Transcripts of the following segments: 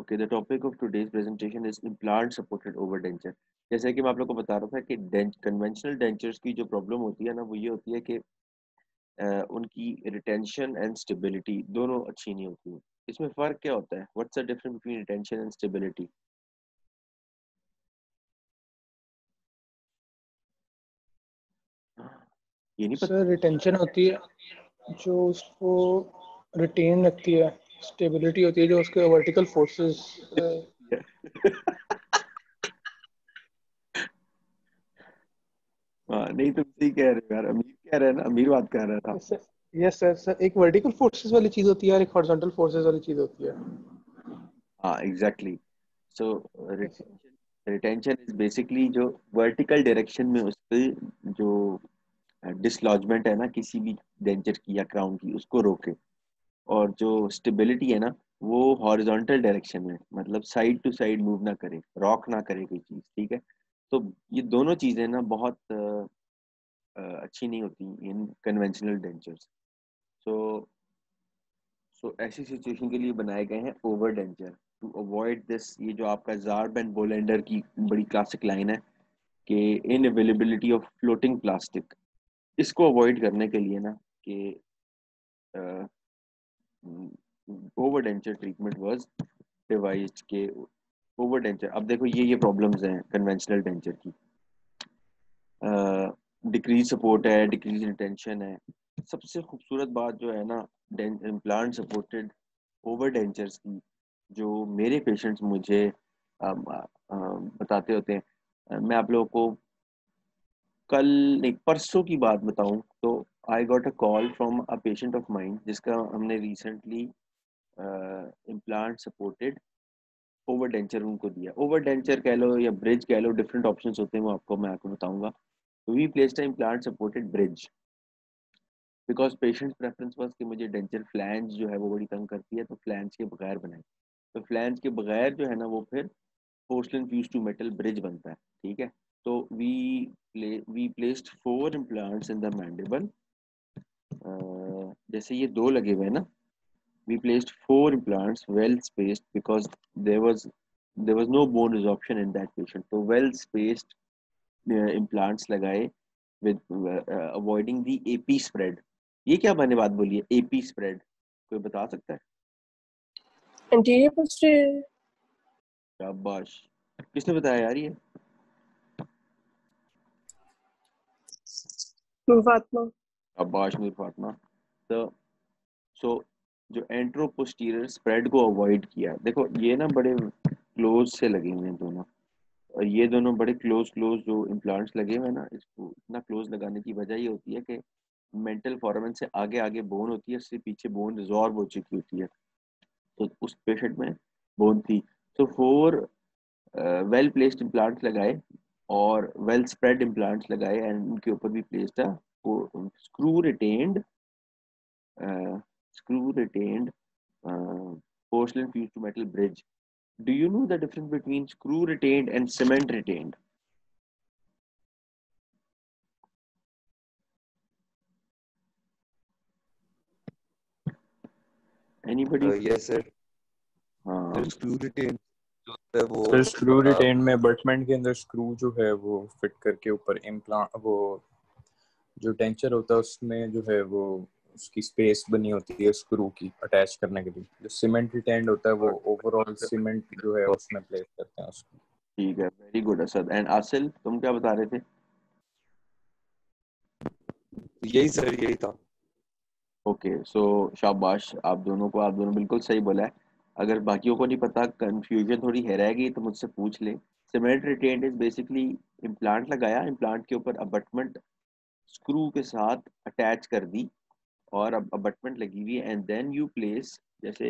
Okay, the topic of today's presentation is implant supported over denture. जैसे कि मैं आप लोग को बता रहा था कि कन्वेंशनल डेंचर्स की जो प्रॉब्लम होती है ना वो ये होती है कि उनकी रिटेंशन एंड स्टेबिलिटी दोनों अच्छी नहीं होती है। इसमें फ़र्क क्या होता है? What's the difference between retention and stability? ये नहीं सर रिटेंशन होती है जो उसको रिटेन रखती है, स्टेबिलिटी होती है जो उसके वर्टिकल फोर्सेस। पता? हाँ, नहीं तुम सही कह रहे हो यार। अमीर कह रहा है ना, अमीर बात कर रहा था। यस सर सर, एक वर्टिकल फोर्सेस वाली चीज होती है और एक हॉरिजॉन्टल फोर्सेस वाली चीज होती है। हाँ exactly. So Yes, sir. Retention is basically जो वर्टिकल डायरेक्शन में उस पे जो डिसलॉजमेंट है ना किसी भी डेंचर की या क्राउन की उसको रोके। और जो स्टेबिलिटी है ना वो हॉरिजॉन्टल डायरेक्शन में, मतलब साइड टू साइड मूव ना करे, रॉक ना करे कोई चीज। ठीक है, तो ये दोनों चीजें ना बहुत अच्छी नहीं होती इन कन्वेंशनल डेंचर्स। सो ऐसी सिचुएशन के लिए बनाए गए हैं overdenture to avoid this. ये जो आपका ज़ार्ब एंड बोलेंडर की बड़ी क्लासिक लाइन है कि इन अवेलेबिलिटी ऑफ फ्लोटिंग प्लास्टिक, इसको अवॉइड करने के लिए ना कि over denture treatment was devised के ओवर डेंचर। अब देखो ये प्रॉब्लम्स हैं कन्वेंशनल डेंचर की। डिक्रीज सपोर्ट है, डिक्रीज रिटेंशन है। सबसे खूबसूरत बात जो है ना इम्प्लांट सपोर्टेड ओवर डेंचर्स की, जो मेरे पेशेंट्स मुझे बताते होते हैं। मैं आप लोगों को कल नहीं परसों की बात बताऊं तो I got a call from a patient of mind जिसका हमने recently implant supported over denture उनको दिया। ओवर डेंचर कह लो या ब्रिज कह लो, डिफरेंट ऑप्शंस होते हैं, वो आपको मैं आपको बताऊंगा। We placed implant supported bridge because patient preference was कि मुझे डेंचर फ्लैंज जो है वो बड़ी तंग करती है, तो फ्लैंज के बगैर बनाए। तो फ्लैंज के बगैर जो है ना वो फिर porcelain fuse to metal bridge बनता है। ठीक है, तो we placed 4 implants in the mandible. जैसे ये 2 लगे हुए हैं ना, we placed 4 implants well spaced because there was there was no bone resorption in that patient, तो well spaced implants लगाए with avoiding the AP spread। ये क्या मैंने बात बोली है AP spread? कोई बता सकता है? anterior posterior शाबाश, किसने बताया यार ये? फातिमा। शाबाश मीर फातिमा। तो सो जो एंट्रो पोस्टीरियर स्प्रेड को अवॉइड किया, देखो ये ना बड़े क्लोज से लगे हुए हैं दोनों। और ये दोनों बड़े क्लोज क्लोज जो इम्प्लांट्स लगे हुए हैं ना, इसको इतना क्लोज लगाने की वजह ये होती है कि मेंटल फॉरामेन से आगे आगे बोन होती है, उससे पीछे बोन रिजॉर्व हो चुकी होती है। तो उस पेशेंट में बोन थी। तो 4 वेल प्लेस्ड इम्प्लांट्स लगाए और वेल स्प्रेड इम्प्लांट्स लगाए एंड उनके ऊपर भी प्लेस्ड था screw retained screw retained porcelain fused to metal bridge. Do you know the difference between screw retained and cement retained? Anybody? Yes sir. हाँ screw retain जो होता है वो सर स्क्रू रिटेन में बटमेंट के अंदर स्क्रू जो है वो फिट करके ऊपर इम्प्लांट, वो जो डेंचर होता है उसमें जो है वो उसकी स्पेस बनी होती है स्क्रू की अटैच करने के लिए। जो सीमेंट रिटेंड होता है वो ओवरऑल सीमेंट जो है उसमें प्लेस करते हैं उसको। ठीक है, वेरी गुड असद। एंड आसिल तुम क्या बता रहे थे? यही सर, यही था। ओके सो शाबाश आप दोनों को, आप दोनों बिल्कुल सही बोला है। अगर बाकियों को नहीं पता, कंफ्यूजन थोड़ी है रहेगी तो मुझसे पूछ ले। Cement retained is basically implant लगाया, इम्प्लांट के ऊपर अबटमेंट स्क्रू के साथ अटैच कर दी और अब अबटमेंट लगी हुई है एंड देन यू प्लेस। जैसे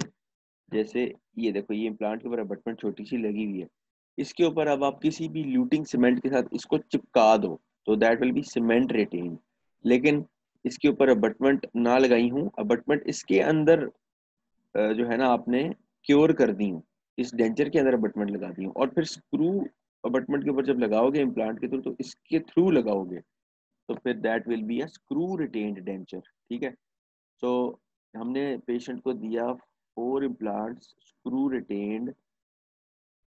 जैसे ये देखो ये इम्प्लांट के ऊपर अबटमेंट छोटी सी लगी हुई है, इसके ऊपर अब आप किसी भी ल्यूटिंग सीमेंट के साथ इसको चिपका दो तो that will be cement retain. लेकिन इसके ऊपर अबटमेंट ना लगाई हूँ, अबटमेंट इसके अंदर जो है ना आपने क्योर कर दी हूँ, इस डेंचर के अंदर अबटमेंट लगा दी हूँ और फिर स्क्रू अबटमेंट के ऊपर जब लगाओगे इम्प्लांट के थ्रू तो इसके थ्रू लगाओगे तो फिर that will be a screw retained denture. ठीक है, सो हमने पेशेंट को दिया 4 implants screw retained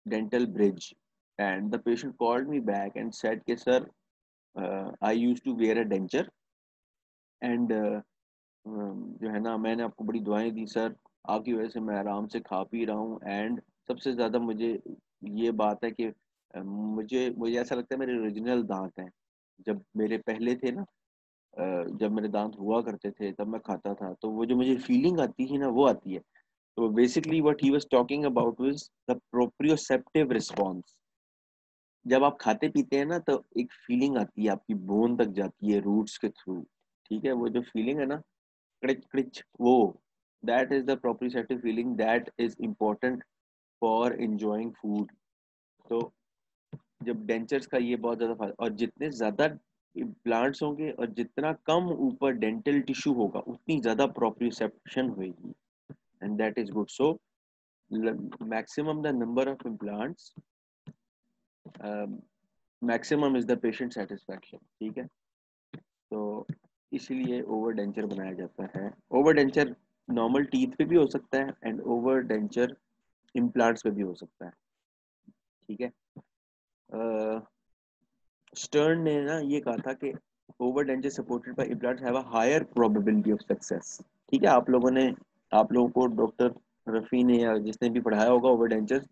dental bridge, and the patient called me back and said कि sir, I used to wear a denture and जो है ना मैंने आपको बड़ी दुआएं दी सर, आपकी वजह से मैं आराम से खा पी रहा हूँ, एंड सबसे ज़्यादा मुझे ये बात है कि मुझे मुझे ऐसा लगता है मेरे ओरिजिनल दांत हैं, जब मेरे पहले थे ना, जब मेरे दांत हुआ करते थे तब मैं खाता था, तो वो जो मुझे फीलिंग आती है ना वो आती है। तो basically what he was talking about was the proprioceptive response. जब आप खाते पीते हैं ना तो एक फीलिंग आती है, आपकी बोन तक जाती है रूट्स के थ्रू, ठीक है, वो जो फीलिंग है ना, क्रिच क्रिच, वो that is the proprioceptive feeling that is important for enjoying food. तो जब डेंचर्स का ये बहुत ज्यादा फायदा, और जितने ज्यादा इम्प्लांट्स होंगे और जितना कम ऊपर डेंटल टिश्यू होगा उतनी ज्यादा प्रोप्रियोसेप्शन होगी, and that is good. So maximum the number of implants, maximum is the patient satisfaction, ठीक है। तो इसलिए ओवर डेंचर बनाया जाता है। ओवर डेंचर नॉर्मल टीथ पे भी हो सकता है एंड ओवर डेंचर इम्प्लांट्स पे भी हो सकता है, ठीक है। स्टर्न ने ना ये कहा था कि overdenture supported by implants have a higher probability of success, ठीक है। आप लोगों को डॉक्टर रफ़ी ने या जिसने भी पढ़ाया होगा overdenture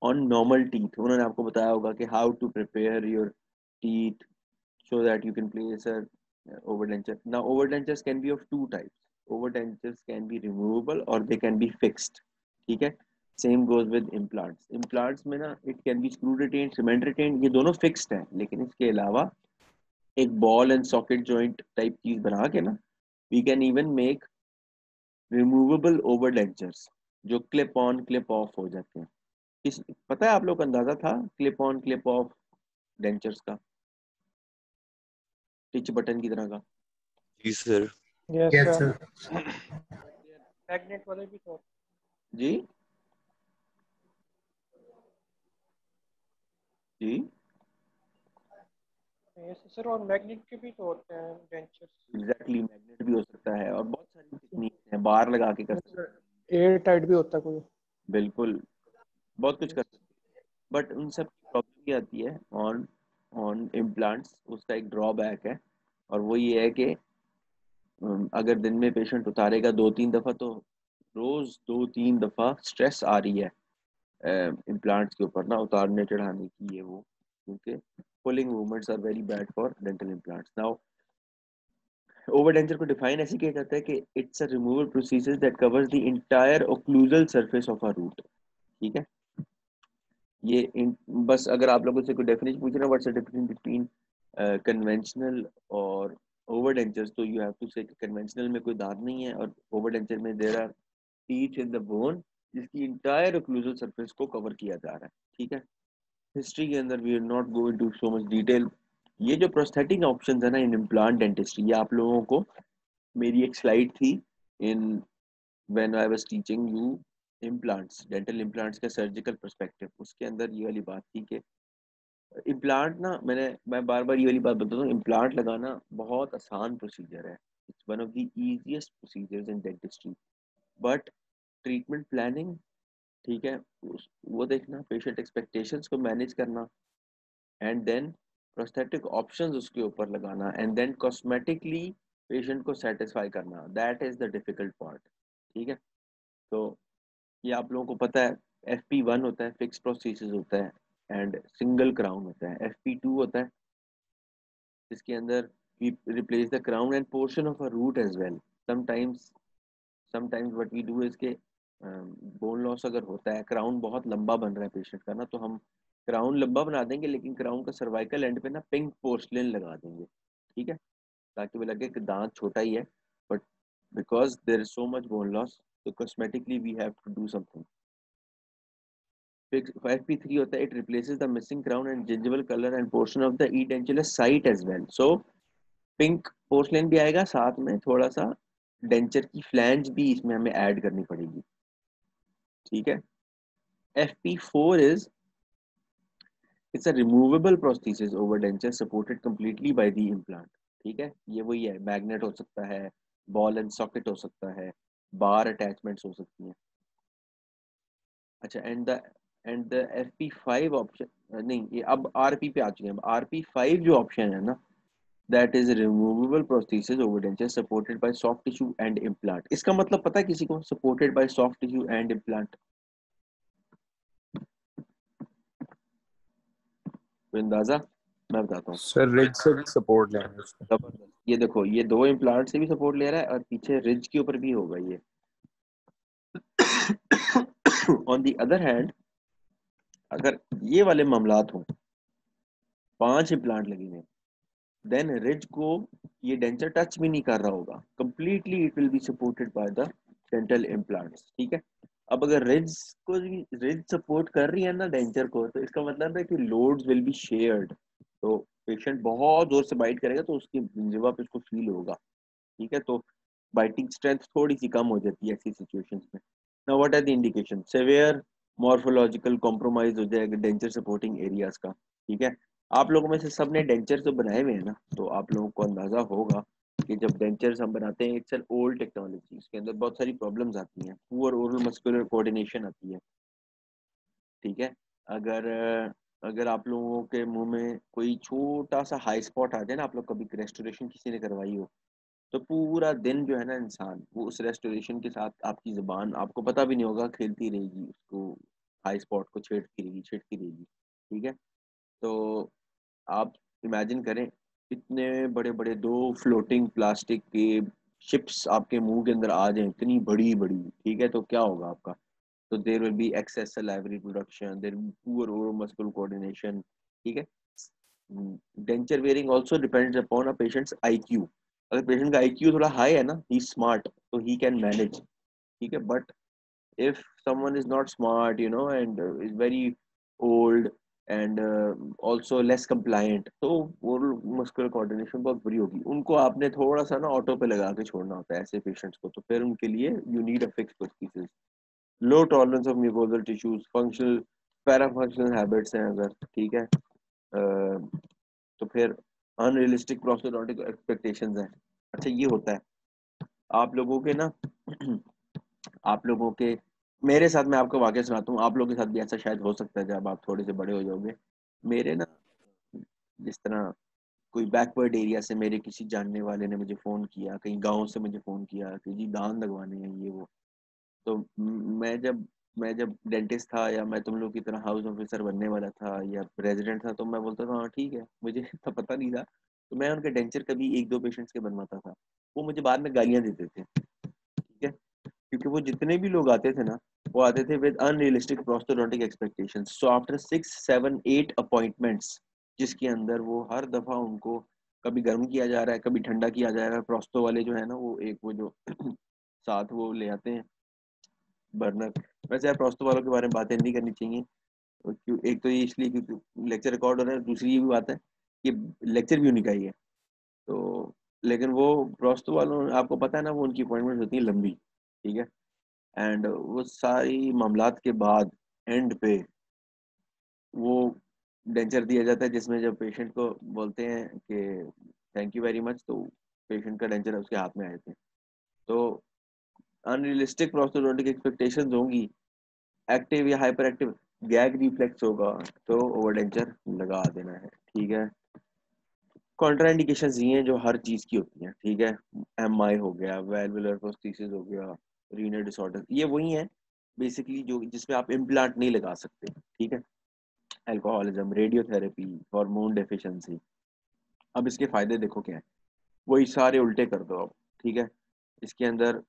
on normal teeth, उन्होंने आपको बताया होगा कि how to prepare your teeth so that you can place a overdenture. Now overdentures can be of two types. Overdentures can be removable or they can be fixed, ठीक है। Same goes with implants. Implants में ना it can be screw retained, cement retained, ये दोनों fixed हैं, लेकिन इसके अलावा एक ball and socket joint type चीज बना के ना we can even make removable overdentures जो clip on clip off हो जाते हैं। किस पता है आप लोग को अंदाजा था clip on clip off dentures का, टिच बटन की तरह का? जी sir. Yes yes sir. Sir. Magnet वाले भी तो जी जी यस सर, और मैग्नेट के भी तो होते हैं डेंचर्स। एग्जैक्टली, मैग्नेट भी हो सकता है और बहुत सारी टेक्निक है, बार लगा के कर सकते हैं, एयर टाइट भी होता है कोई। बिल्कुल बहुत कुछ कर सकते हैं। बट उन सब की प्रॉब्लम ये आती है ऑन ऑन इम्प्लांट्स, उसका एक ड्रॉबैक है, और वो ये है कि अगर दिन में पेशेंट उतारेगा 2-3 दफ़ा तो रोज 2-3 दफ़ा स्ट्रेस आ रही है इम्प्लांट्स के ऊपर ना, उतारने चढ़ाने की, ये वो, क्योंकि pulling movements are very bad for dental implants. Now overdenture को डिफाइन ऐसे किया जाता है कि it's a removal procedure that covers the entire occlusal surface of a root, ठीक है। बस अगर आप लोगों से कोई डेफिनेशन पूछ रहे हैं what's the difference between conventional और ओवरडेंचर्स, तो you have to say conventional में कोई दांत नहीं है और ओवरडेंचर में there are teeth in the bone जिसकी इंटायर ओक्लूजल सरफेस को कवर किया जा रहा है, ठीक है। हिस्ट्री के अंदर we are not going to so much detail. ये जो प्रोस्थेटिक ऑप्शंस है ना इन इम्प्लांट डेंटिस्ट्री, ये आप लोगों को मेरी एक स्लाइड थी in when I was teaching you implants, dental implants का सर्जिकल पर्सपेक्टिव, उसके अंदर ये वाली बात थी कि इम्प्लांट ना, मैं बार बार ये वाली बात बताता हूँ, इम्प्लांट लगाना बहुत आसान प्रोसीजर है, it's one of the easiest procedures in dentistry, but treatment planning, ठीक है, वो देखना, पेशेंट एक्सपेक्टेशंस को मैनेज करना, एंड देन प्रोस्थेटिक ऑप्शंस उसके ऊपर लगाना, एंड देन कॉस्मेटिकली पेशेंट को सेटिस्फाई करना, that is the difficult part, ठीक है। तो ये आप लोगों को पता है, FP1 होता है फिक्स प्रोस्थेसिस होता है एंड सिंगल क्राउन होता है, FP2 होता है जिसके अंदर we replace the crown and portion of a root as well. sometimes what we do is के बोन लॉस अगर होता है, क्राउन बहुत लंबा बन रहा है पेशेंट का ना, तो हम क्राउन लंबा बना देंगे लेकिन क्राउन का सर्वाइकल एंड पे ना पिंक पोर्सलिन लगा देंगे, ठीक है, ताकि वो लगे कि दांत छोटा ही है, but because there is so much bone loss तो cosmetically we have to do something. FP3 होता है it replaces the missing crown and gingival colour and portion of the edentulous site as well. So pink porcelain भी आएगा, साथ में थोड़ा सा denture की फ्लैंज भी इसमें हमें ऐड करनी पड़ेगी, ठीक है। FP4 is it's a removable prosthesis over denture supported completely by the implant, ठीक है। ये वही है, मैग्नेट हो सकता है, बॉल एंड सॉकेट हो सकता है, बार अटैचमेंट्स हो सकती हैं। अच्छा, and the end the FP5 option, नहीं ये अब RP पे आ चुके हैं। RP5 जो ऑप्शन है ना, that is removable prosthesis over denture supported bye soft tissue and implant. इसका मतलब पता है किसी को, supported by soft tissue and implant? तो अंदाजा मैं बताता हूँ। सर रिज से भी सपोर्ट लेंगे उसको। जबरदस्त, ये देखो ये दो इम्प्लांट से भी सपोर्ट ले रहा है और पीछे रिज के ऊपर भी होगा ये। ऑन दी अदर हैंड, अगर ये वाले मामलात हों, 5 इम्प्लांट लगे हुए, देन रिज को ये डेंचर टच भी नहीं कर रहा होगा, completely it will be supported by the dental implants. ठीक है, अब अगर रिज को, रिज सपोर्ट कर रही है ना डेंचर को, तो इसका मतलब है कि लोड्स विल बी शेयर्ड। तो पेशेंट बहुत जोर से बाइट करेगा तो उसकी जिंजवा पे उसको फील होगा। ठीक है, तो बाइटिंग स्ट्रेंथ थोड़ी सी कम हो जाती है ऐसी सिचुएशंस में। Now what are the indication? Severe morphological compromise हो जाएगा डेंचर सपोर्टिंग एरियाज का। ठीक है, आप लोगों में से सबने डेंचर तो बनाए हुए हैं ना, तो आप लोगों को अंदाजा होगा कि जब डेंचर्स हम बनाते हैं, इट्स एन ओल्ड टेक्नोलॉजी, इसके अंदर बहुत सारी प्रॉब्लम्स आती हैं, पुअर ओरल मस्कुलर कोऑर्डिनेशन आती है। ठीक है, अगर अगर आप लोगों के मुंह में कोई छोटा सा हाई स्पॉट आ जाए ना, आप लोग कभी रेस्टोरेशन किसी ने करवाई हो, तो पूरा दिन जो है ना इंसान वो उस रेस्टोरेशन के साथ, आपकी जुबान आपको पता भी नहीं होगा, खेलती रहेगी उसको, हाई स्पॉट को छेड़ती रहेगी। ठीक है, तो आप इमेजिन करें इतने बड़े बड़े 2 फ्लोटिंग प्लास्टिक के चिप्स आपके मुंह के अंदर आ जाएं, इतनी बड़ी बड़ी। ठीक है, तो क्या होगा आपका? तो there will be excess salivary production, there will be poor oromuscular coordination. ठीक है, denture wearing also depends upon a patient's IQ। अगर पेशेंट का IQ थोड़ा हाई है ना, ही स्मार्ट, तो ही कैन मैनेज। ठीक है, but if someone is not smart, and is very old and also less compliant, तो वो मस्कुलर कोऑर्डिनेशन बहुत बुरी होगी। उनको आपने थोड़ा सा ना ऑटो पे लगा के छोड़ना होता है ऐसे पेशेंट्स को, तो फिर उनके लिए you need a fix prosthesis. Low tolerance of mucosal tissues, functional parafunctional habits हैं अगर, ठीक है, तो फिर अनरियलिस्टिक प्रोस्थेटिक एक्सपेक्टेशंस हैं। अच्छा, ये होता है आप लोगों के ना, आप लोगों के, मेरे साथ, मैं आपको वाकया सुनाता हूँ, आप लोगों के साथ भी ऐसा शायद हो सकता है जब आप थोड़े से बड़े हो जाओगे। मेरे ना, जिस तरह कोई बैकवर्ड एरिया से मेरे किसी जानने वाले ने मुझे फ़ोन किया, कहीं गांव से मुझे फ़ोन किया कि जी दांत लगवाने हैं ये वो। तो मैं जब डेंटिस्ट था, या मैं तुम लोग की तरह हाउस ऑफिसर बनने वाला था या रेजिडेंट था, तो मैं बोलता था हाँ ठीक है, मुझे तो पता नहीं था। तो मैं उनके डेंचर कभी 1-2 पेशेंट्स के बनवाता था, वो मुझे बाद में गालियाँ देते थे। ठीक है, क्योंकि वो जितने भी लोग आते थे ना, वो आते थे with unrealistic prosthetic expectations. So after 6-7-8 appointments, जिसके अंदर वो हर दफा उनको कभी गर्म किया जा रहा है, कभी ठंडा किया जा रहा है, प्रोस्तो वाले जो है ना, वो एक वो जो साथ वो ले आते हैं बर्नर। वैसे यार प्रोस्तो वालों के बारे में बातें नहीं करनी चाहिए, क्यों? एक तो ये इसलिए क्योंकि लेक्चर रिकॉर्ड हो रहा है, दूसरी ये भी बात है कि लेक्चर भी उन्हीं का ही है। तो लेकिन वो प्रोस्तो वालों, आपको पता है ना, वो उनकी अपॉइंटमेंट होती है लंबी। ठीक है, एंड वो सारी मामलात के बाद एंड पे वो डेंचर दिया जाता है, जिसमें जब पेशेंट को बोलते हैं कि थैंक यू वेरी मच, तो पेशेंट का डेंचर उसके हाथ में आए थे। तो अनरियलिस्टिक प्रोस्थेटिक एक्सपेक्टेशंस होंगी, एक्टिव या हाइपर एक्टिव गैग रिफ्लेक्स होगा, तो ओवर डेंचर लगा देना है। ठीक है, कॉन्ट्राइंडिकेशंस ये हैं जो हर चीज़ की होती हैं। ठीक है, MI हो गया, वैल्वुलर प्रोस्थेसिस हो गया, रीनल डिसऑर्डर, ये वही है बेसिकली जो जिसमें आप इम्प्लांट नहीं लगा सकते। ठीक है, अल्कोहलिज्म, रेडियोथेरेपी, हार्मोन डेफिशिएंसी। अब इसके फायदे देखो क्या है, वही सारे उल्टे कर दो अब। ठीक है, इसके अंदर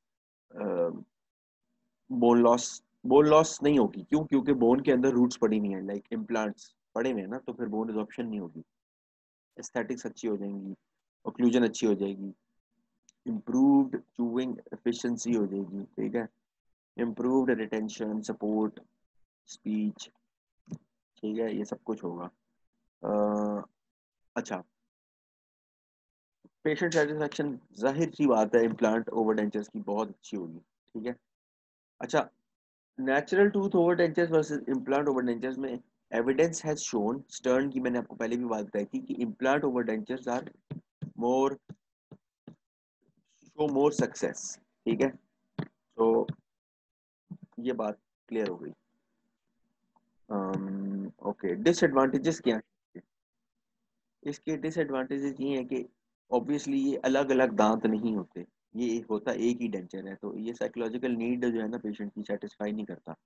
बोन लॉस नहीं होगी। क्यों? क्योंकि बोन के अंदर रूट्स पड़ी नहीं है, लाइक इम्प्लांट्स पड़े हुए हैं ना, तो फिर बोन रिजॉर्प्शन नहीं होगी, एस्थेटिक्स अच्छी हो जाएंगी, ओक्लूजन अच्छी हो जाएगी, इम्प्रूव्ड चूइंग एफिशिएंसी हो जाएगी। ठीक है, इम्प्रूव्ड रिटेंशन, सपोर्ट, स्पीच। ठीक है, ये सब कुछ होगा। अच्छा, पेशेंट सेटिस्फेक्शन, जाहिर सी बात है इम्प्लांट ओवर डेंचर्स की बहुत अच्छी होगी। ठीक है, अच्छा, natural tooth overdentures versus implant overdentures में एविडेंस हैज शोन, स्टर्न की मैंने आपको पहले भी बात बताई थी, कि implant overdentures are more, show more success. ठीक है, तो ये बात क्लियर हो गई। ओके, डिसएडवांटेजेस क्या हैं इसके? डिसएडवांटेजेस ये हैं कि ऑब्वियसली ये अलग अलग दांत नहीं होते, ये होता एक ही डेंचर है, तो ये साइकोलॉजिकल नीड जो है ना पेशेंट की सेटिस्फाई नहीं करता।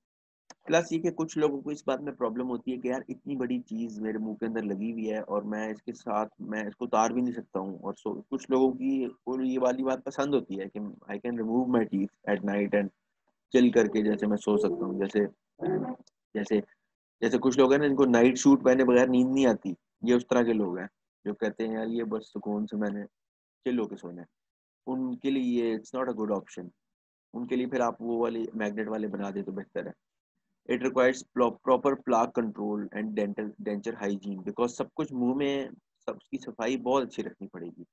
प्लस ये कि कुछ लोगों को इस बात में प्रॉब्लम होती है कि यार इतनी बड़ी चीज मेरे मुंह के अंदर लगी हुई है और मैं इसके साथ मैं इसको उतार भी नहीं सकता हूँ, और कुछ लोगों की को ये वाली बात पसंद होती है कि I can remove my teeth at night and chill करके जैसे मैं सो सकता हूँ। जैसे जैसे जैसे कुछ लोग हैं ना जिनको नाइट सूट पहने बगैर नींद नहीं आती, ये उस तरह के लोग हैं जो कहते हैं यार ये बस सुकून से मैंने चिल होके सोना है। उनके लिए ये it's not a good option. उनके लिए फिर आप वो वाले मैग्नेट वाले बना दे तो बेहतर है। It requires proper plaque control and dental denture hygiene, because सब कुछ मुंह में सबकी सफाई बहुत अच्छी रखनी पड़ेगी।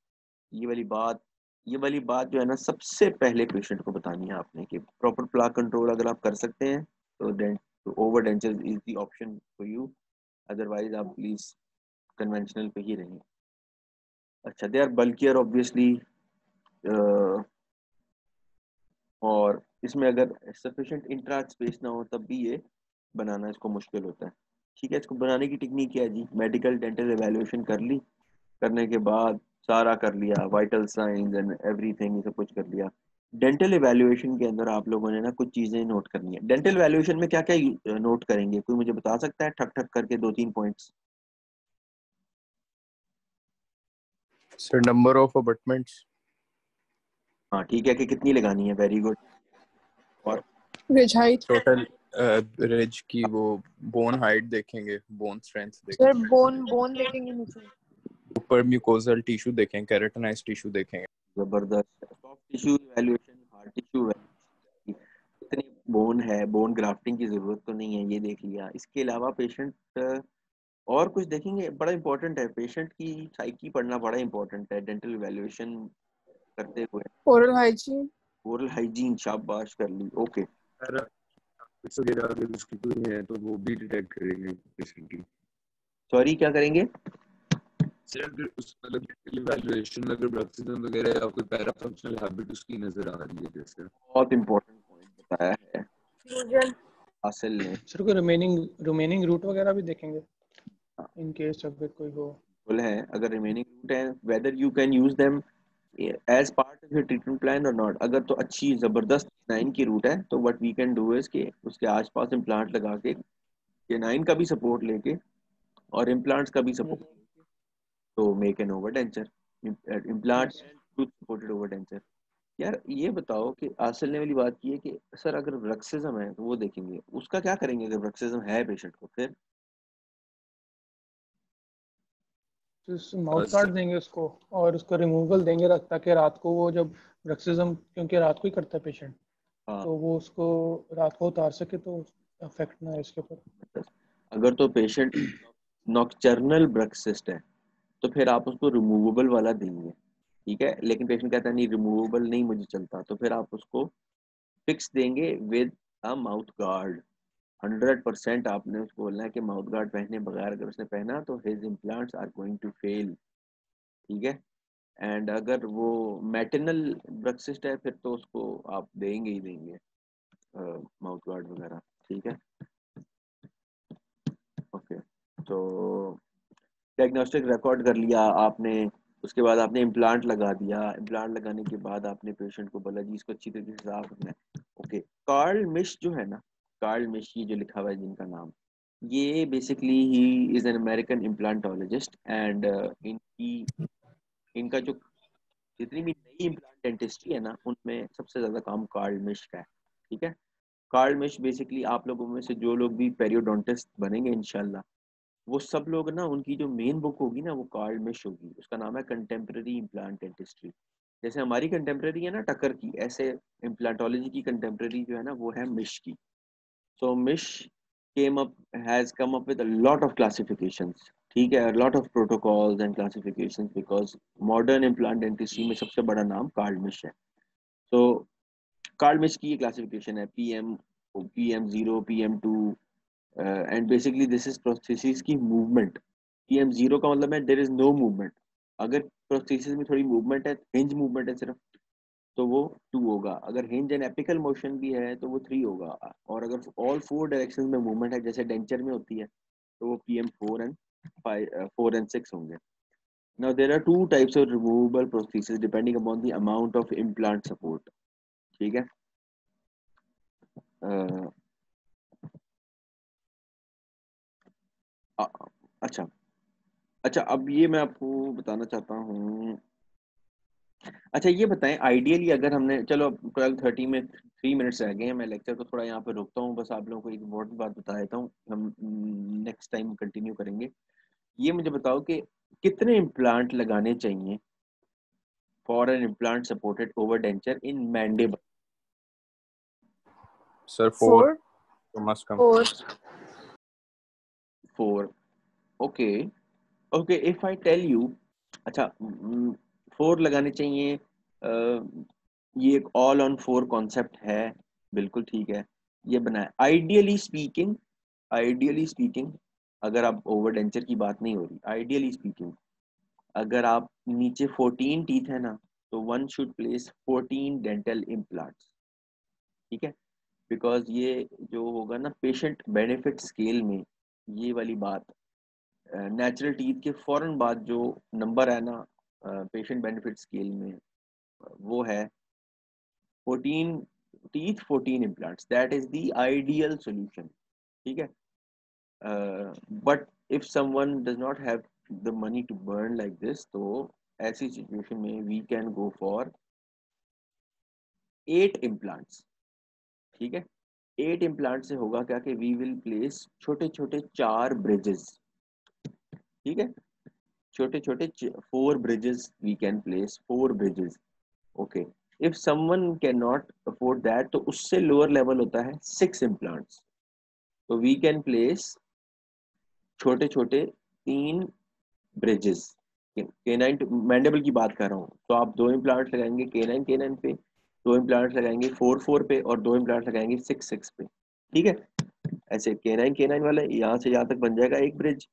ये वाली बात ये वाली बात जो है ना सबसे पहले पेशेंट को बतानी है आपने कि प्रॉपर प्लाक कंट्रोल अगर आप कर सकते हैं तो over denture is the option for you, otherwise आप प्लीज कन्वेंशनल पे ही रहें। अच्छा, दे आर बल्कियर ऑब्वियसली, और इसमें अगर सफिशिएंट इंट्रा स्पेस ना हो तब भी ये बनाना इसको मुश्किल होता है। ठीक है, इसको बनाने की टेक्निक क्या है जी? मेडिकल डेंटल एवेल्युएशन कर ली, करने के बाद सारा कर लिया, वाइटल साइंस एंड एवरीथिंग, ये सब कुछ कर लिया। डेंटल एवेल्युएशन के अंदर आप लोगों ने ना कुछ चीजें नोट करनी है। डेंटल एवेल्युएशन में क्या क्या नोट करेंगे, कोई मुझे बता सकता है ठक ठक करके 2-3 पॉइंट्स? सर नंबर ऑफ अबटमेंट्स, हाँ ठीक है, कि कितनी लगानी है, वेरी गुड। और Ridge height. टोटल रिज की वो बोन हाइट देखेंगे, बोन स्ट्रेंथ सर देखेंगे, बोन देखेंगे नीचे। ऊपर म्यूकोजल टिश्यू देखेंगे, केराटिनाइज टिश्यू देखेंगे। जबरदस्त। Soft tissue evaluation, hard tissue, कितनी बोन है, बोन ग्राफ्टिंग की जरूरत तो नहीं है, ये देख लिया। इसके अलावा पेशेंट और कुछ देखेंगे, बड़ा इंपॉर्टेंट है, पेशेंट की साइकी पढ़ना बड़ा इंपॉर्टेंट है डेंटल इवैल्यूएशन करते हुए। Oral hygiene. ओरल हाइजीन, शाबाश, कर ली, ओके। कुछ वगैरह अगर उसकी कोई है तो वो भी डिटेक्ट करेंगे पेशेंट की। सॉरी, क्या करेंगे? सर अगर उस मतलब इवैल्यूएशन अगर ब्रक्सिज्म वगैरह या कोई पैरा फंक्शनल हैबिट उसकी नजर आ रही है जैसे। बहुत इंपॉर्टेंट पॉइंट बताया है Occlusion. हासिल ने। सर को रिमेनिंग रूट वगैरह भी देखेंगे इन केस अगर कोई हो। बोला है अगर रिमेनिंग रूट है, whether you can use them as part of your treatment plan और नॉट। अगर तो अच्छी जबरदस्त नाइन की रूट है तो what we can do is के उसके आसपास इम्प्लांट लगा के, ये नाइन का भी सपोर्ट लेके और इम्प्लांट्स का भी सपोर्ट, तो make an over denture implant yes. And tooth supported over denture. यार ये बताओ कि आसिल ने वाली बात की है कि सर अगर ब्रक्सिज्म है तो वो देखेंगे, उसका क्या करेंगे अगर ब्रक्सिज्म है पेशेंट को? फिर तो माउथ गार्ड देंगे उसको और उसको रिमूवल देंगे ताकि रात को वो जब ब्रक्सिज्म, क्योंकि रात को ही करता है पेशेंट, हाँ, तो वो उसको रात को उतार सके तो अफेक्ट ना है इसके ऊपर। अगर तो पेशेंट नॉक्टर्नल ब्रक्सिस्ट है तो फिर आप उसको रिमूवेबल वाला देंगे, ठीक है। लेकिन पेशेंट कहता है नहीं रिमूवेबल नहीं मुझे चलता, तो फिर आप उसको फिक्स देंगे विद अ माउथ गार्ड। 100% आपने उसको बोलना है कि माउथ गार्ड पहने बगैर अगर उसने पहना तो his implants are going to fail, ठीक है। एंड अगर वो मेटरनल ब्रक्सिस्ट है फिर तो उसको आप देंगे ही देंगे माउथ गार्ड वगैरह, ठीक है। ओके, तो डायग्नोस्टिक रिकॉर्ड कर लिया आपने, उसके बाद आपने इम्प्लांट लगा दिया, इम्प्लांट लगाने के बाद आपने पेशेंट को बोला जी इसको अच्छी तरीके से साफ रखना है। ओके, कार्ल मिश जो है ना, कार्ल मिश ये जो लिखा हुआ है जिनका नाम, ये basically he is an American implantologist and इनकी इनका जो जितनी भी नई इम्प्लांट डेंटिस्ट्री है ना उनमें सबसे ज्यादा काम कार्ल मिश का है, ठीक है। कार्ल मिश बेसिकली आप लोगों में से जो लोग भी पेरियोडोंटिस्ट बनेंगे इंशाल्लाह, वो सब लोग ना उनकी जो मेन बुक होगी ना वो कार्ल मिश होगी, उसका नाम है कंटेम्प्रेरी इम्प्लांट डेंटिस्ट्री। जैसे हमारी कंटेम्प्रेरी है ना टकर की, ऐसे इम्प्लांटोलॉजी की कंटेम्प्रेरी जो है ना वो है मिश की। सो मिश came up has come up with a lot of classifications, ठीक है, a lot of protocols and classifications because modern implant dentistry में सबसे बड़ा नाम कार्ल मिश है। so कार्ल मिश की ये क्लासिफिकेशन है PM0, PM2 and basically this is prosthesis की मूवमेंट। PM0 का मतलब है देयर इज नो मूवमेंट, अगर प्रोस्थेसिस में थोड़ी मूवमेंट है, हिंज मूवमेंट है सिर्फ, तो वो 2 होगा। अगर हिंज एंड एपिकल मोशन भी है तो वो 3 होगा। और अगर ऑल 4 डायरेक्शन में मूवमेंट है जैसे डेंचर में होती है तो वो PM 4 and 6 होंगे। Now there are 2 types of removable prosthesis depending upon the amount of implant support। ठीक है। अ, अच्छा अच्छा, अब ये मैं आपको बताना चाहता हूँ। अच्छा ये बताएं, आइडियली अगर हमने, चलो अब 12:30 में 3 मिनट्स रह गए हैं, मैं लेक्चर को थोड़ा यहाँ पे रोकता हूँ, बस आप लोगों को एक इम्पोर्टेंट बात बता देता हूँ, हम नेक्स्ट टाइम कंटिन्यू करेंगे। ये मुझे बताओ कि कितने इम्प्लांट लगाने चाहिए for an implant supported overdenture in mandible? Sir 4 4 तो must come. 4 4। Okay okay, if I tell you, अच्छा 4 लगाने चाहिए, ये एक ऑल ऑन 4 कॉन्सेप्ट है, बिल्कुल ठीक है, ये बनाए। आइडियली स्पीकिंग अगर आप ओवर डेंचर की बात नहीं हो रही, आइडियली स्पीकिंग अगर आप नीचे 14 टीथ है ना, तो one should place 14 dental implants. ठीक है, बिकॉज ये जो होगा ना पेशेंट बेनिफिट स्केल में, ये वाली बात नेचुरल टीथ के फौरन बाद जो नंबर है ना पेशेंट बेनिफिट स्केल में, वो है 14 teeth 14 implants, that is the ideal solution. ठीक है, but if someone does not have the money to burn like this, तो ऐसी सिचुएशन में we can go for 8 implants. ठीक है, 8 इम्प्लांट से होगा क्या कि वी विल प्लेस छोटे छोटे 4 ब्रिजेस। ठीक है, छोटे छोटे 4 bridges, we can place 4 bridges. Okay, if someone can not afford that, तो उससे लोअर लेवल होता है 6 इम्प्लांट्स। तो वी कैन प्लेस छोटे छोटे 3 ब्रिजेस। केनाइन मैंडेबल की बात कर रहा हूँ, तो आप 2 इम्प्लांट लगाएंगे केनाइन पे, 2 इम्प्लांट लगाएंगे 4 पे, और 2 इम्प्लांट लगाएंगे 6 पे। ठीक है, ऐसे केनाइन वाला यहाँ से यहाँ तक बन जाएगा एक ब्रिज,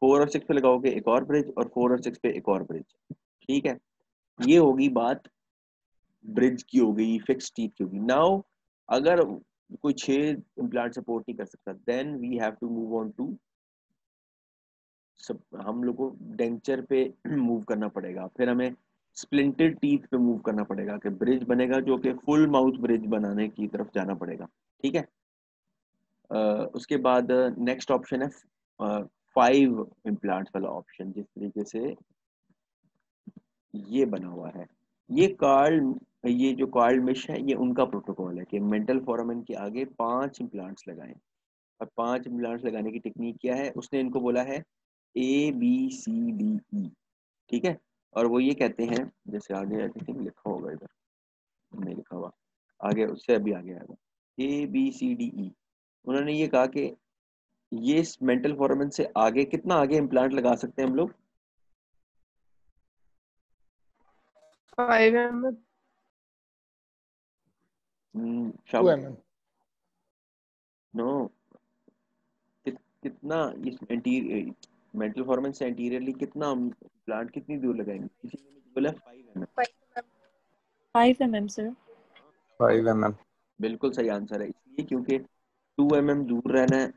4 और 6 पे लगाओगे एक और ब्रिज, और 4 और 6 पे एक और ब्रिज। ठीक है, ये होगी बात ब्रिज की, हो गई फिक्स टीथ की होगी। नाउ अगर कोई 6 इम्प्लांट सपोर्ट नहीं कर सकता, then we have to move on to, हम लोग को डेंचर पे मूव करना पड़ेगा, फिर हमें स्प्लिंटेड टीथ पे मूव करना पड़ेगा कि ब्रिज बनेगा, जो कि फुल माउथ ब्रिज बनाने की तरफ जाना पड़ेगा। ठीक है, उसके बाद नेक्स्ट ऑप्शन है 5 इम्प्लांट्स वाला ऑप्शन, जिस तरीके से ये बना हुआ है। ये जो कार्ल मिश है, ये उनका प्रोटोकॉल है कि मेंटल फोरामेन के आगे 5 इम्प्लांट्स लगाएं। और 5 इम्प्लांट्स लगाने की टेक्निक क्या है, उसने इनको बोला है ABCDE। ठीक है, और वो ये कहते हैं, जैसे आगे आई थिंक लिखा होगा, इधर नहीं लिखा हुआ, आगे उससे अभी आगे आएगा ABCDE। उन्होंने ये कहा कि ये मेंटल फोरामेन से आगे कितना आगे इम्प्लांट लगा सकते हैं हम लोग? 5 mm 2 mm नो, कितना इस एंटीरियर मेंटल फोरामेन से एंटीरियरली कितना प्लांट कितनी दूर लगाएंगे? किसी ने मुझे बोला 5 mm। 5 mm sir. 5 mm। बिल्कुल सही आंसर है, इसलिए क्योंकि 2 mm दूर रहना है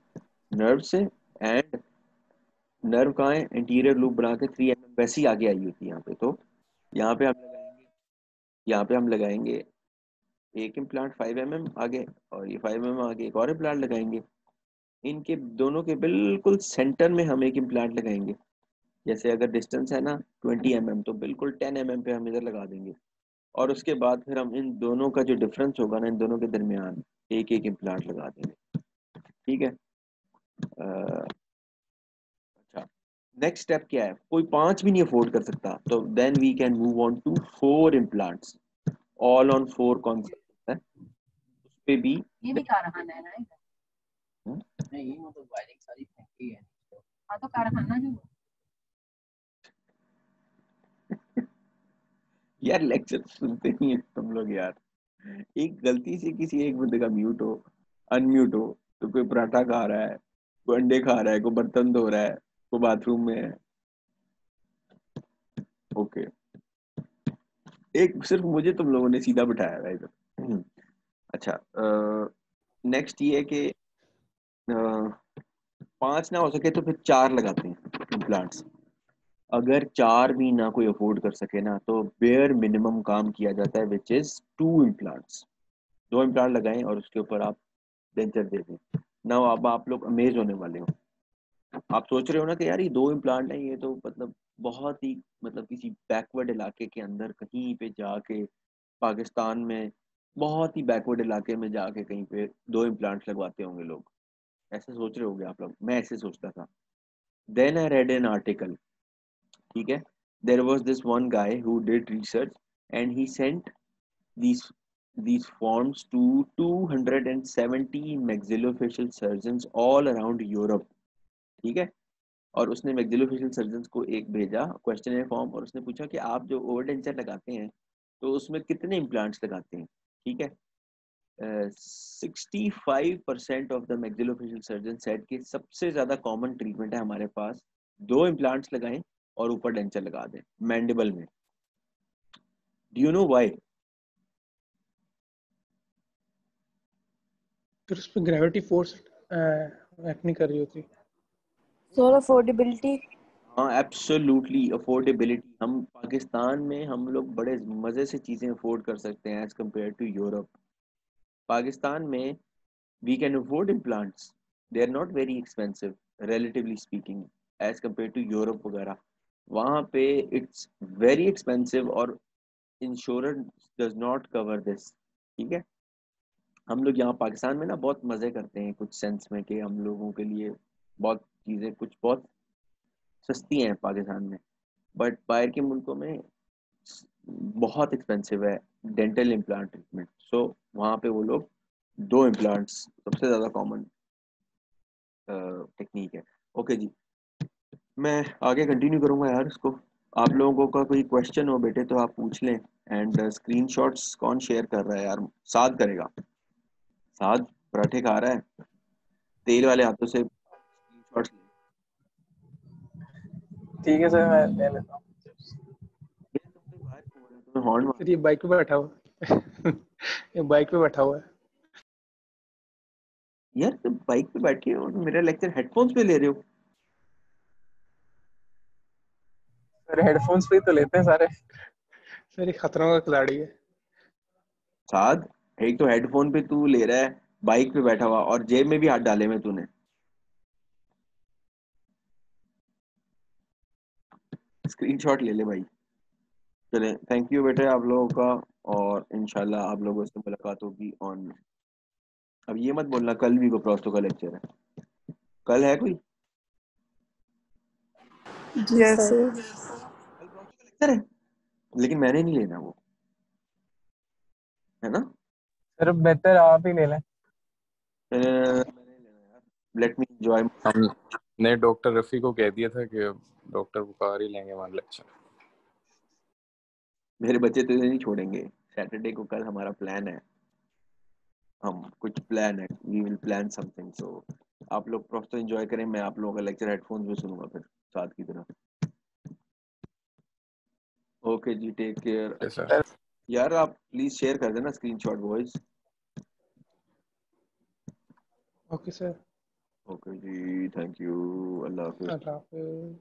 नर्व से, एंड नर्व कहाँ है, एंटीरियर लूप बना के 3 mm वैसे ही आगे आई होती है यहाँ पे। तो यहाँ पे हम लगाएंगे, यहाँ पे हम लगाएंगे एक इम्प्लांट 5 mm आगे, और ये 5 mm आगे एक और इम्प्लांट लगाएंगे। इनके दोनों के बिल्कुल सेंटर में हम एक इम्प्लांट लगाएंगे। जैसे अगर डिस्टेंस है ना 20 mm, तो बिल्कुल 10 mm पे हम इधर लगा देंगे, और उसके बाद फिर हम इन दोनों का जो डिफरेंस होगा ना, इन दोनों के दरमियान एक एक इम्प्लांट लगा देंगे। ठीक है, अच्छा नेक्स्ट स्टेप क्या है, कोई 5 भी नहीं अफोर्ड कर सकता, तो then we can move on to 4 implants, all on 4 concept है, उस पे भी ये भी कारखाना है ना इधर? हम्म? नहीं मतलब वायरिंग सारी फैक्ट्री है। हाँ तो कारखाना जो यार लेक्चर सुनते नहीं है तुम लोग यार। एक गलती से किसी एक बंदे का म्यूट हो, अनम्यूट हो, तो कोई पराठा खा रहा है, कोई अंडे खा रहा है, कोई बर्तन धो रहा है, कोई बाथरूम में है। ओके, एक सिर्फ मुझे तुम लोगों ने सीधा बिठाया है इधर। अच्छा, नेक्स्ट ये है कि 5 ना हो सके तो फिर 4 लगाते हैं इम्प्लांट्स। अगर 4 भी ना कोई अफोर्ड कर सके ना, तो बेयर मिनिमम काम किया जाता है, विच इज 2 इम्प्लांट्स। 2 इम्प्लांट लगाएं और उसके ऊपर आप डेंचर दे दें ना। अब आप लोग अमेज होने वाले हो। आप सोच रहे हो ना कि यार ये 2 इम्प्लांट हैं, ये तो मतलब बहुत ही मतलब किसी बैकवर्ड इलाके के अंदर कहीं पे जाके, पाकिस्तान में बहुत ही बैकवर्ड इलाके में जाके कहीं पे 2 इम्प्लांट्स लगवाते होंगे लोग। ऐसे सोच रहे होगे आप लोग, मैं ऐसे सोचता था। Then I read an article, ठीक है। There was this one guy who did research and he sent these these forms to 270 maxillofacial surgeons all around Europe, ठीक है। और उसने maxillofacial surgeons को एक भेजा क्वेश्चनर फॉर्म, और उसने पूछा कि आप जो ओवर डेंचर लगाते हैं तो उसमें कितने इम्प्लांट्स लगाते हैं, ठीक है। 65% of the maxillofacial surgeon said कि सबसे ज्यादा कॉमन ट्रीटमेंट है हमारे पास 2 इम्प्लांट्स लगाएं और ऊपर डेंचर लगा दें मैंडिबल में। Do you know why? फिर उस पर ग्रेविटी फोर्स एक्ट नहीं कर रही होती। Sir affordability. हाँ एब्सोल्युटली, अफोर्डेबिलिटी। हम पाकिस्तान में हम लोग बड़े मज़े से चीज़ें अफोर्ड कर सकते हैं as compare to Europe. Pakistan में we can afford implants, they are not very expensive relatively speaking as compare to Europe वगैरह। वहाँ पे इट्स वेरी एक्सपेंसिव और insurance does not cover this, ठीक है। हम लोग यहाँ पाकिस्तान में ना बहुत मज़े करते हैं कुछ सेंस में कि हम लोगों के लिए बहुत चीज़ें कुछ बहुत सस्ती हैं पाकिस्तान में, बट बाहर के मुल्कों में बहुत एक्सपेंसिव है डेंटल इम्प्लांट ट्रीटमेंट। सो वहाँ पे वो लोग 2 इम्प्लांट्स सबसे ज़्यादा कॉमन टेक्निक है। ओके जी, मैं आगे कंटिन्यू करूँगा यार इसको। आप लोगों का कोई क्वेश्चन हो बेटे तो आप पूछ लें। एंड स्क्रीनशॉट्स कौन शेयर कर रहा है यार? साथ करेगा। साथ पराठे खा रहा है, तेल वाले हाथों से स्क्रीनशॉट्स ठीक है सर, मैं ले लेता हूँ। तुम्हें हॉर्न मार फिर ये बाइक पे बैठा हुआ ये बाइक पे बैठा हुआ है। यार, तुम बाइक पे बैठे हो और मेरा लेक्चर हेडफोन्स पे ले रहे हो। सर हेडफोन्स पे ही तो लेते हैं सारे। सर ये खतरों का खिलाड़ी है। साथ, एक तो हेडफोन पे तू ले रहा है, बाइक पे बैठा हुआ, और जेब में भी हाथ डाले में तूने। स्क्रीनशॉट ले ले भाई। चले, थैंक यू बेटे आप लोगों का, और इंशाल्लाह आप लोगों से मुलाकात होगी ऑन। अब ये मत बोलना कल भी को प्रोस्तो का लेक्चर है। कल है कोई? जी यस सर। सर। कल प्रोस्तो का लेक्चर है, लेकिन मैंने नहीं लेना वो, है ना। सर बेहतर आप ही ले लें। मैंने लेना यार, लेट मी एंजॉय। हमने डॉक्टर रफ़ी को कह दिया था कि डॉक्टर बुखार ही लेंगे वहाँ लेक्चर। मेरे बच्चे तो इसे नहीं छोड़ेंगे। सैटरडे को कल हमारा प्लान है, हम कुछ प्लान है, वी विल प्लान समथिंग। सो आप लोग प्रोफेसर एंजॉय करें, मैं आप लोगों का लेक्चर हेडफोन्स में सुनूंगा फिर साथ की तरह। ओके जी, टेक केयर। सर यार आप प्लीज शेयर कर देना screenshot voice. Okay sir. Okay जी, थैंक यू, अल्लाह हाफिज। अल्लाह हाफिज़।